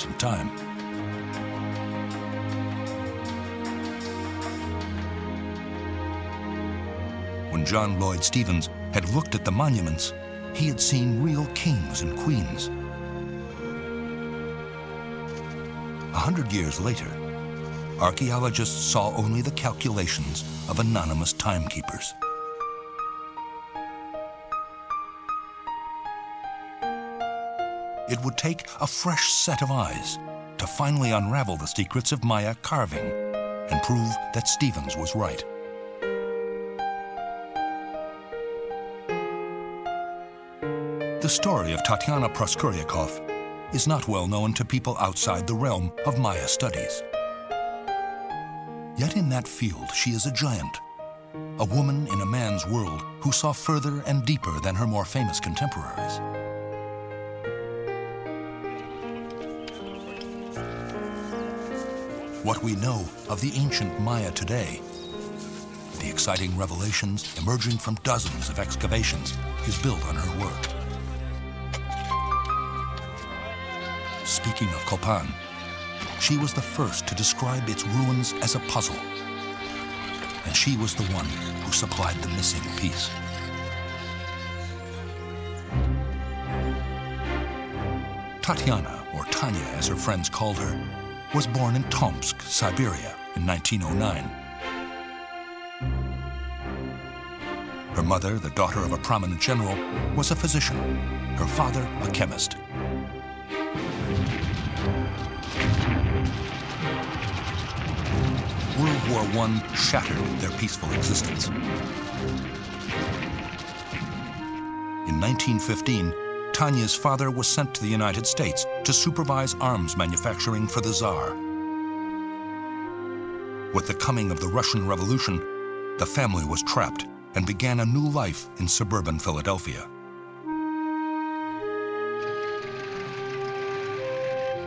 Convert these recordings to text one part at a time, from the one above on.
in time. When John Lloyd Stephens had looked at the monuments, he had seen real kings and queens. 100 years later, archaeologists saw only the calculations of anonymous timekeepers. It would take a fresh set of eyes to finally unravel the secrets of Maya carving and prove that Stephens was right. The story of Tatiana Proskuryakov is not well known to people outside the realm of Maya studies. Yet in that field, she is a giant, a woman in a man's world who saw further and deeper than her more famous contemporaries. What we know of the ancient Maya today, the exciting revelations emerging from dozens of excavations, is built on her work. Speaking of Copan, she was the first to describe its ruins as a puzzle, and she was the one who supplied the missing piece. Tatiana, or Tanya as her friends called her, was born in Tomsk, Siberia in 1909. Her mother, the daughter of a prominent general, was a physician, her father a chemist. World War I shattered their peaceful existence. In 1915, Tanya's father was sent to the United States to supervise arms manufacturing for the Tsar. With the coming of the Russian Revolution, the family was trapped and began a new life in suburban Philadelphia.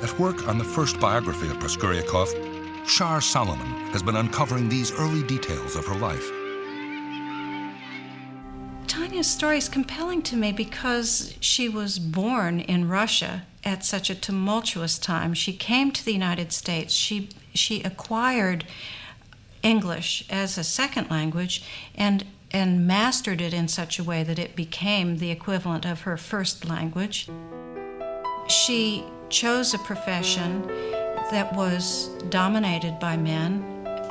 At work on the first biography of Proskuryakov, Shar Solomon has been uncovering these early details of her life. Tanya's story is compelling to me because she was born in Russia at such a tumultuous time. She came to the United States. She acquired English as a second language and mastered it in such a way that it became the equivalent of her first language. She chose a profession that was dominated by men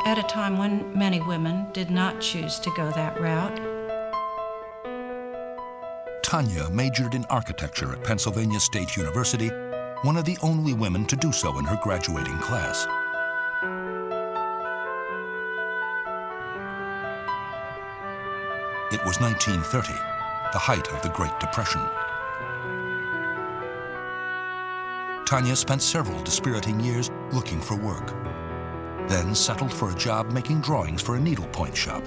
at a time when many women did not choose to go that route. Tanya majored in architecture at Pennsylvania State University, one of the only women to do so in her graduating class. It was 1930, the height of the Great Depression. Tanya spent several dispiriting years looking for work, then settled for a job making drawings for a needlepoint shop.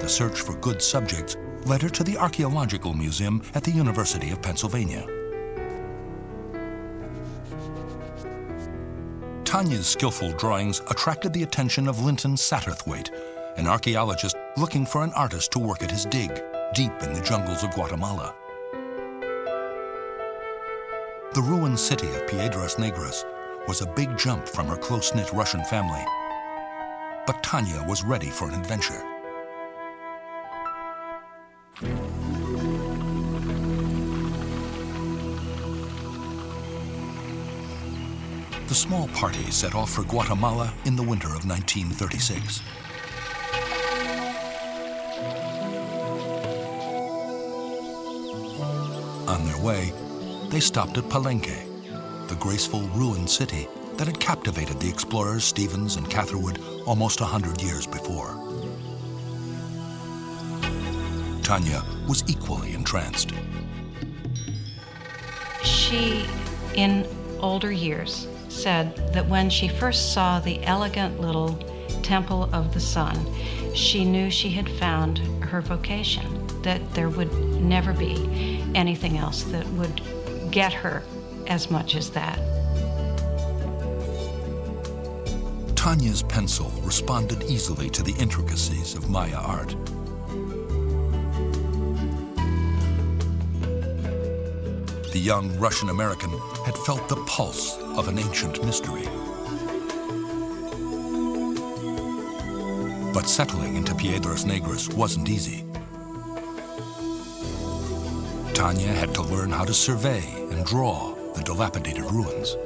The search for good subjects led her to the Archaeological Museum at the University of Pennsylvania. Tanya's skillful drawings attracted the attention of Linton Satterthwaite, an archaeologist looking for an artist to work at his dig, deep in the jungles of Guatemala. The ruined city of Piedras Negras was a big jump from her close-knit Russian family, but Tanya was ready for an adventure. The small party set off for Guatemala in the winter of 1936. On their way, they stopped at Palenque, the graceful ruined city that had captivated the explorers Stephens and Catherwood almost 100 years before. Tanya was equally entranced. She, in older years, said that when she first saw the elegant little Temple of the Sun, she knew she had found her vocation, that there would never be anything else that would get her as much as that. Tanya's pencil responded easily to the intricacies of Maya art. The young Russian-American had felt the pulse of an ancient mystery. But settling into Piedras Negras wasn't easy. Tanya had to learn how to survey and draw the dilapidated ruins.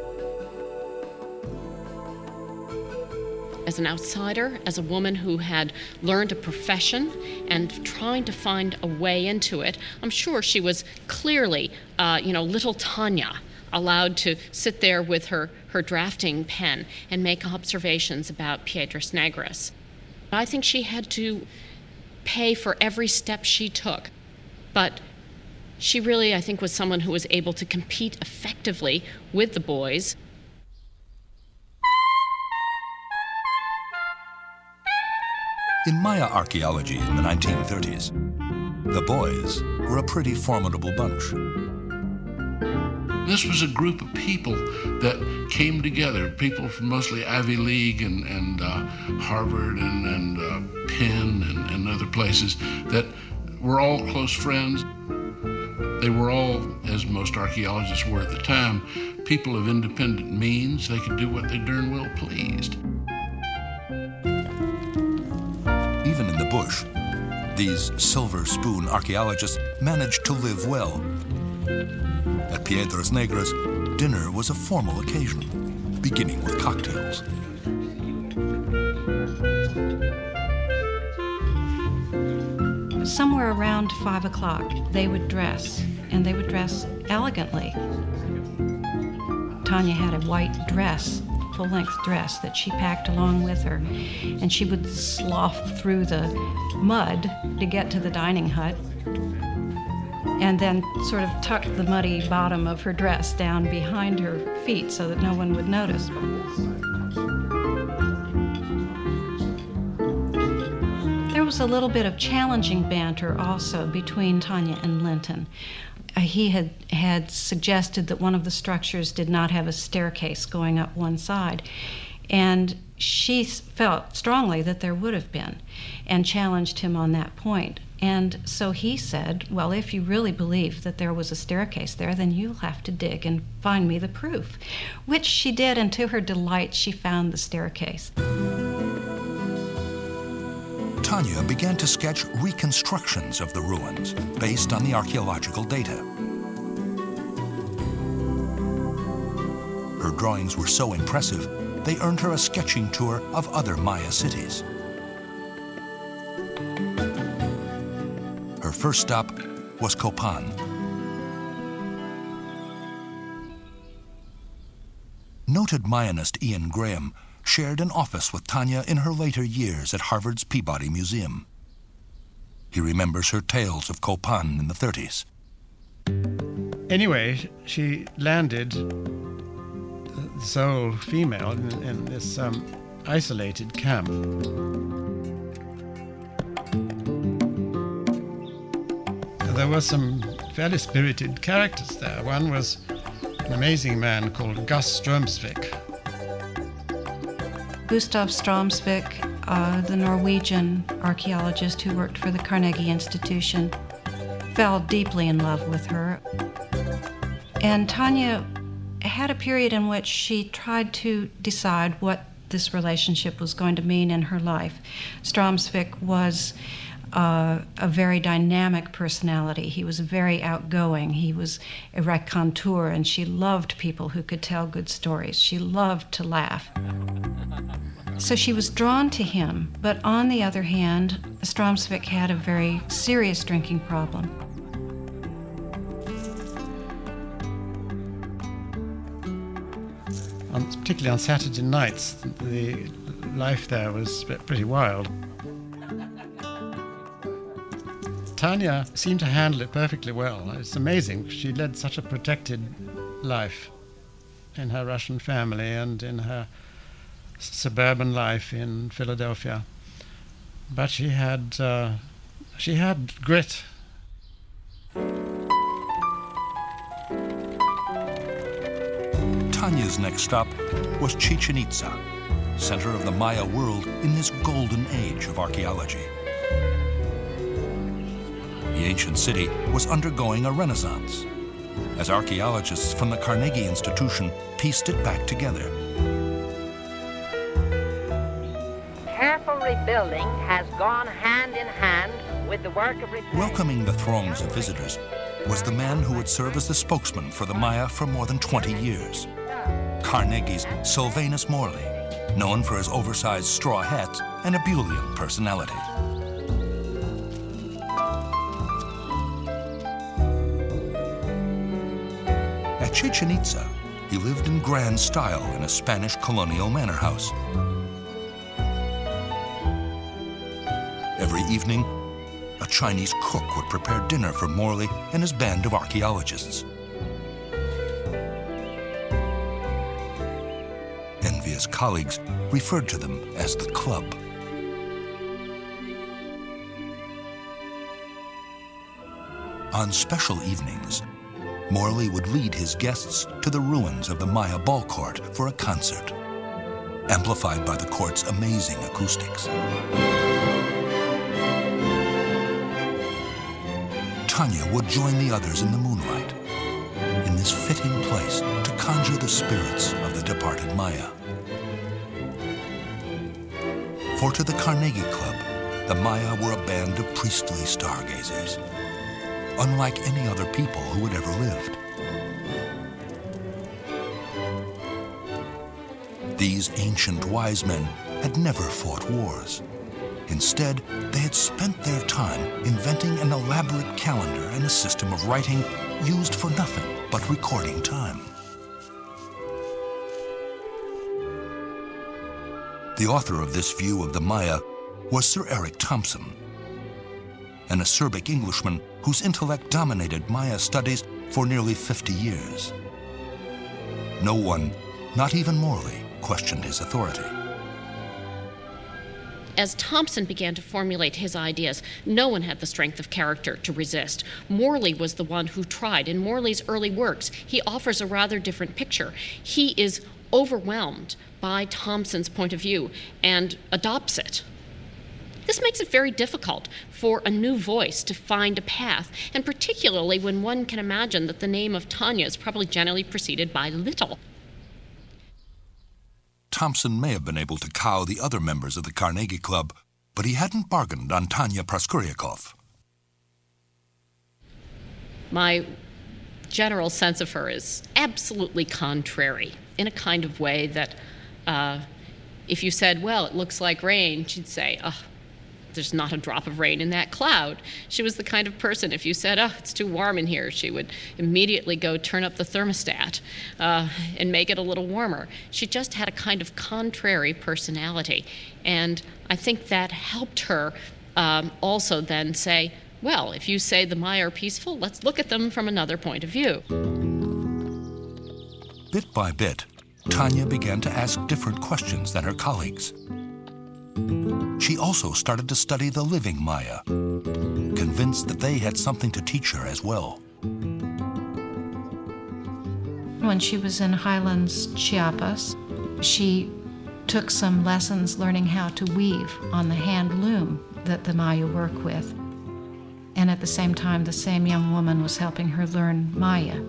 As an outsider, as a woman who had learned a profession and trying to find a way into it, I'm sure she was clearly, little Tanya, allowed to sit there with her drafting pen and make observations about Piedras Negras. I think she had to pay for every step she took, but she really, I think, was someone who was able to compete effectively with the boys. In Maya archaeology in the 1930s, the boys were a pretty formidable bunch. This was a group of people that came together, people from mostly Ivy League and Harvard and Penn and other places that were all close friends. They were all, as most archaeologists were at the time, people of independent means. They could do what they darn well pleased. Even in the bush, these silver spoon archaeologists managed to live well. At Piedras Negras, dinner was a formal occasion, beginning with cocktails. Somewhere around 5 o'clock, they would dress, and they would dress elegantly. Tanya had a white dress, full-length dress, that she packed along with her, and she would slough through the mud to get to the dining hut, and then sort of tuck the muddy bottom of her dress down behind her feet so that no one would notice. There was a little bit of challenging banter also between Tanya and Linton. He had suggested that one of the structures did not have a staircase going up one side, and she felt strongly that there would have been, and challenged him on that point. And so he said, well, if you really believe that there was a staircase there, then you'll have to dig and find me the proof, which she did, and to her delight, she found the staircase. Tanya began to sketch reconstructions of the ruins based on the archaeological data. Her drawings were so impressive, they earned her a sketching tour of other Maya cities. Her first stop was Copan. Noted Mayanist Ian Graham shared an office with Tanya in her later years at Harvard's Peabody Museum. He remembers her tales of Copan in the 30s. Anyway, she landed, the sole female, in this isolated camp. There were some fairly spirited characters there. One was an amazing man called Gus Strömsvik. Gustav Strömsvik, the Norwegian archaeologist who worked for the Carnegie Institution, fell deeply in love with her. And Tanya had a period in which she tried to decide what this relationship was going to mean in her life. Strömsvik was a very dynamic personality. He was very outgoing. He was a raconteur, and she loved people who could tell good stories. She loved to laugh. So she was drawn to him, but on the other hand, Strömsvik had a very serious drinking problem. Particularly on Saturday nights, the life there was pretty wild. Tanya seemed to handle it perfectly well. It's amazing. She led such a protected life in her Russian family and in her suburban life in Philadelphia. But she had grit. Tanya's next stop was Chichen Itza, center of the Maya world in this golden age of archaeology. The ancient city was undergoing a renaissance, as archaeologists from the Carnegie Institution pieced it back together. Careful rebuilding has gone hand in hand with the work of repair. Welcoming the throngs of visitors was the man who would serve as the spokesman for the Maya for more than 20 years. Carnegie's Sylvanus Morley, known for his oversized straw hats and ebullient personality. At Chichen Itza, he lived in grand style in a Spanish colonial manor house. Every evening, a Chinese cook would prepare dinner for Morley and his band of archaeologists. Envious colleagues referred to them as the club. On special evenings, Morley would lead his guests to the ruins of the Maya ball court for a concert, amplified by the court's amazing acoustics. Tanya would join the others in the moonlight, in this fitting place to conjure the spirits of the departed Maya. For to the Carnegie Club, the Maya were a band of priestly stargazers, unlike any other people who had ever lived. These ancient wise men had never fought wars. Instead, they had spent their time inventing an elaborate calendar and a system of writing used for nothing but recording time. The author of this view of the Maya was Sir Eric Thompson, an acerbic Englishman whose intellect dominated Maya studies for nearly 50 years. No one, not even Morley, questioned his authority. As Thompson began to formulate his ideas, no one had the strength of character to resist. Morley was the one who tried. In Morley's early works, he offers a rather different picture. He is overwhelmed by Thompson's point of view and adopts it. This makes it very difficult for a new voice to find a path, and particularly when one can imagine that the name of Tanya is probably generally preceded by little. Thompson may have been able to cow the other members of the Carnegie Club, but he hadn't bargained on Tanya Proskuryakov. My general sense of her is absolutely contrary, in a kind of way that if you said, well, it looks like rain, she'd say, oh, there's not a drop of rain in that cloud. She was the kind of person, if you said, oh, it's too warm in here, she would immediately go turn up the thermostat and make it a little warmer. She just had a kind of contrary personality. And I think that helped her also then say, well, if you say the Maya are peaceful, let's look at them from another point of view. Bit by bit, Tanya began to ask different questions than her colleagues. She also started to study the living Maya, convinced that they had something to teach her as well. When she was in Highlands, Chiapas, she took some lessons learning how to weave on the hand loom that the Maya work with. And at the same time, the same young woman was helping her learn Maya.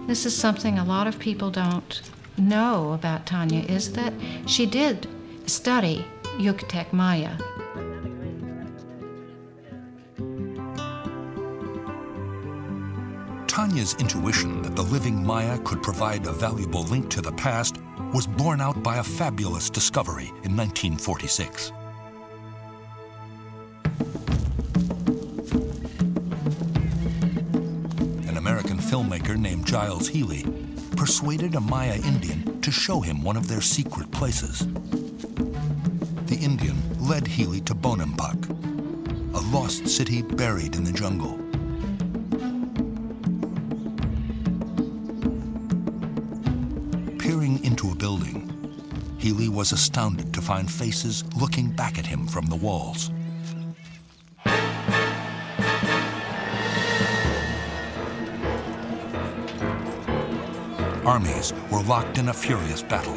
This is something a lot of people don't know about Tanya, is that she did study Yucatec Maya. Tanya's intuition that the living Maya could provide a valuable link to the past was borne out by a fabulous discovery in 1946. An American filmmaker named Giles Healy persuaded a Maya Indian to show him one of their secret places. The Indian led Healy to Bonampak, a lost city buried in the jungle. Peering into a building, Healy was astounded to find faces looking back at him from the walls. Armies were locked in a furious battle.